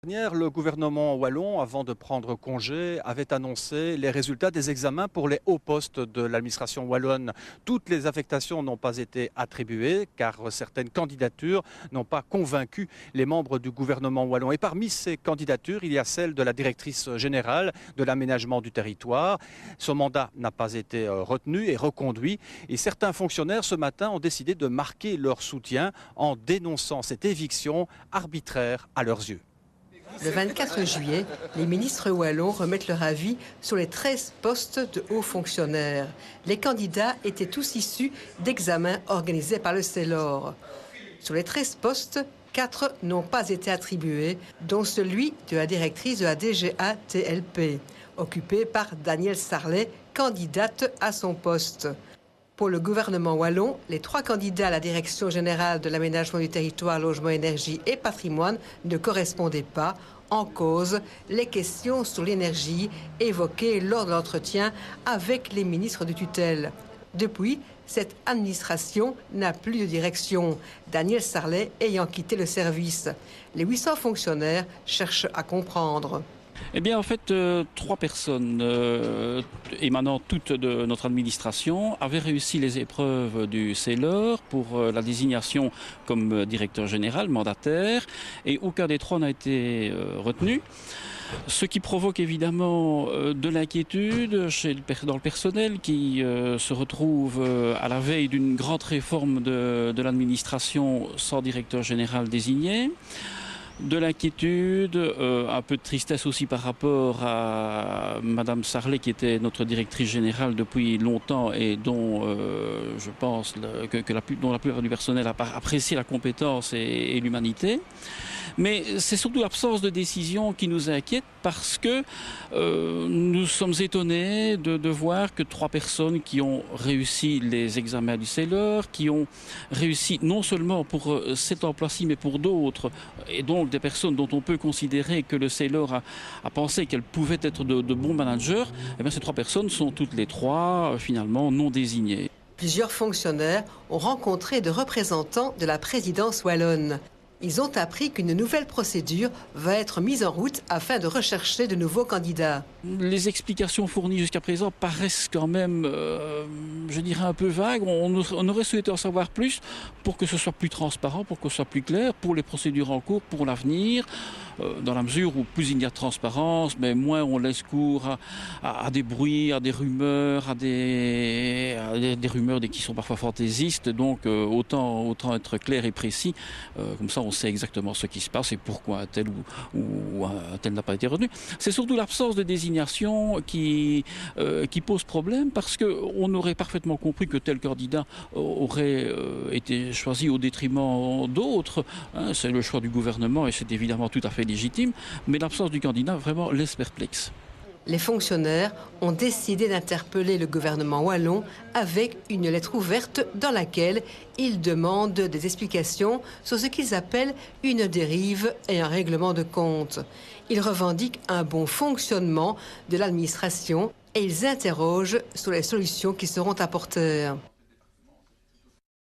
Hier, le gouvernement wallon, avant de prendre congé, avait annoncé les résultats des examens pour les hauts postes de l'administration wallonne. Toutes les affectations n'ont pas été attribuées car certaines candidatures n'ont pas convaincu les membres du gouvernement wallon. Et parmi ces candidatures, il y a celle de la directrice générale de l'aménagement du territoire. Son mandat n'a pas été retenu et reconduit. Et certains fonctionnaires ce matin ont décidé de marquer leur soutien en dénonçant cette éviction arbitraire à leurs yeux. Le 24 juillet, les ministres wallons remettent leur avis sur les 13 postes de hauts fonctionnaires. Les candidats étaient tous issus d'examens organisés par le CELOR. Sur les 13 postes, 4 n'ont pas été attribués, dont celui de la directrice de la DGA-TLP, occupée par Danielle Sarlet, candidate à son poste. Pour le gouvernement wallon, les 3 candidats à la direction générale de l'aménagement du territoire, logement, énergie et patrimoine ne correspondaient pas. En cause, les questions sur l'énergie évoquées lors de l'entretien avec les ministres de tutelle. Depuis, cette administration n'a plus de direction, Danielle Sarlet ayant quitté le service. Les 800 fonctionnaires cherchent à comprendre. Eh bien, en fait, 3 personnes émanant toutes de notre administration avaient réussi les épreuves du CELOR pour la désignation comme directeur général, mandataire, et aucun des 3 n'a été retenu. Ce qui provoque évidemment de l'inquiétude dans le personnel qui se retrouve à la veille d'une grande réforme de l'administration sans directeur général désigné. De l'inquiétude, un peu de tristesse aussi par rapport à Madame Sarlet qui était notre directrice générale depuis longtemps et dont je pense dont la plupart du personnel a apprécié la compétence et l'humanité. Mais c'est surtout l'absence de décision qui nous inquiète parce que nous sommes étonnés de voir que 3 personnes qui ont réussi les examens du CELOR, qui ont réussi non seulement pour cet emploi-ci mais pour d'autres, et donc des personnes dont on peut considérer que le CELOR a pensé qu'elles pouvaient être de bons managers, eh bien ces 3 personnes sont toutes les 3 finalement non désignées. Plusieurs fonctionnaires ont rencontré de représentants de la présidence wallonne. Ils ont appris qu'une nouvelle procédure va être mise en route afin de rechercher de nouveaux candidats. Les explications fournies jusqu'à présent paraissent quand même, je dirais, un peu vagues. On aurait souhaité en savoir plus pour que ce soit plus transparent, pour que ce soit plus clair, pour les procédures en cours, pour l'avenir, dans la mesure où plus il y a de transparence, mais moins on laisse cours à des bruits, à des rumeurs, à des rumeurs qui sont parfois fantaisistes. Donc autant être clair et précis, comme ça on sait exactement ce qui se passe et pourquoi un tel ou un tel n'a pas été retenu. C'est surtout l'absence de désignation qui pose problème parce qu'on aurait parfaitement compris que tel candidat aurait été choisi au détriment d'autres. Hein, c'est le choix du gouvernement et c'est évidemment tout à fait légitime, mais l'absence du candidat vraiment laisse perplexe. Les fonctionnaires ont décidé d'interpeller le gouvernement wallon avec une lettre ouverte dans laquelle ils demandent des explications sur ce qu'ils appellent une dérive et un règlement de compte. Ils revendiquent un bon fonctionnement de l'administration et ils interrogent sur les solutions qui seront apportées.